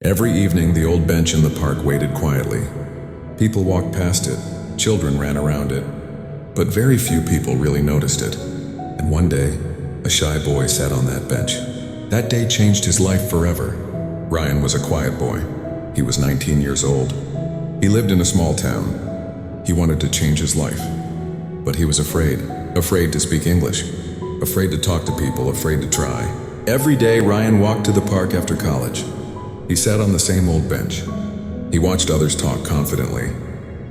Every evening, the old bench in the park waited quietly. People walked past it, children ran around it, but very few people really noticed it. And one day, a shy boy sat on that bench. That day changed his life forever. Ryan was a quiet boy. He was 19 years old. He lived in a small town. He wanted to change his life, but he was afraid to speak English, afraid to talk to people, afraid to try. Every day, Ryan walked to the park after college. He sat on the same old bench. He watched others talk confidently.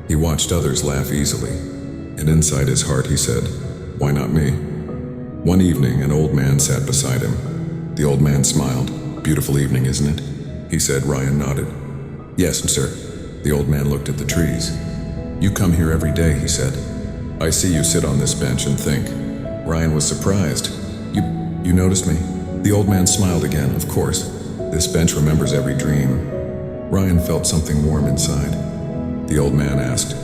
He watched others laugh easily. And inside his heart he said, "Why not me?" One evening, an old man sat beside him. The old man smiled. "Beautiful evening, isn't it?" he said. Ryan nodded. "Yes, sir." The old man looked at the trees. "You come here every day," he said. "I see you sit on this bench and think." Ryan was surprised. You noticed me?" The old man smiled again. "Of course. This bench remembers every dream." Ryan felt something warm inside. The old man asked,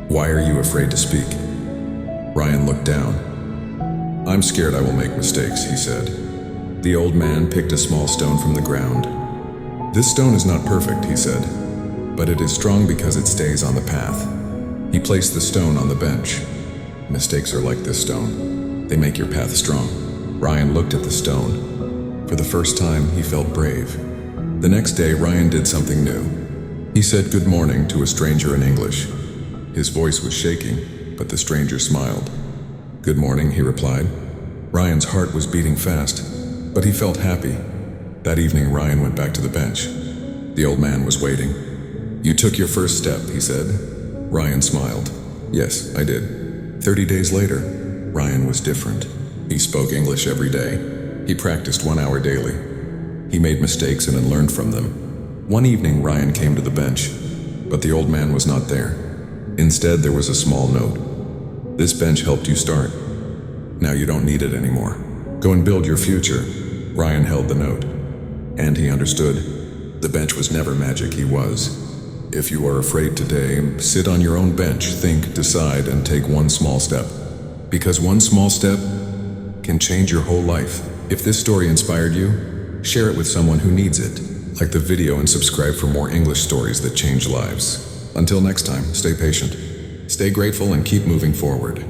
"Why are you afraid to speak?" Ryan looked down. "I'm scared I will make mistakes," he said. The old man picked a small stone from the ground. "This stone is not perfect," he said, "but it is strong because it stays on the path." He placed the stone on the bench. "Mistakes are like this stone. They make your path strong." Ryan looked at the stone. For the first time, he felt brave. The next day, Ryan did something new. He said good morning to a stranger in English. His voice was shaking, but the stranger smiled. "Good morning," he replied. Ryan's heart was beating fast, but he felt happy. That evening, Ryan went back to the bench. The old man was waiting. "You took your first step," he said. Ryan smiled. "Yes, I did." 30 days later, Ryan was different. He spoke English every day. He practiced 1 hour daily. He made mistakes and then learned from them. One evening, Ryan came to the bench, but the old man was not there. Instead, there was a small note. "This bench helped you start. Now you don't need it anymore. Go and build your future." Ryan held the note, and he understood. The bench was never magic, he was. If you are afraid today, sit on your own bench, think, decide, and take one small step. Because one small step can change your whole life. If this story inspired you, share it with someone who needs it. Like the video and subscribe for more English stories that change lives. Until next time, stay patient, stay grateful, and keep moving forward.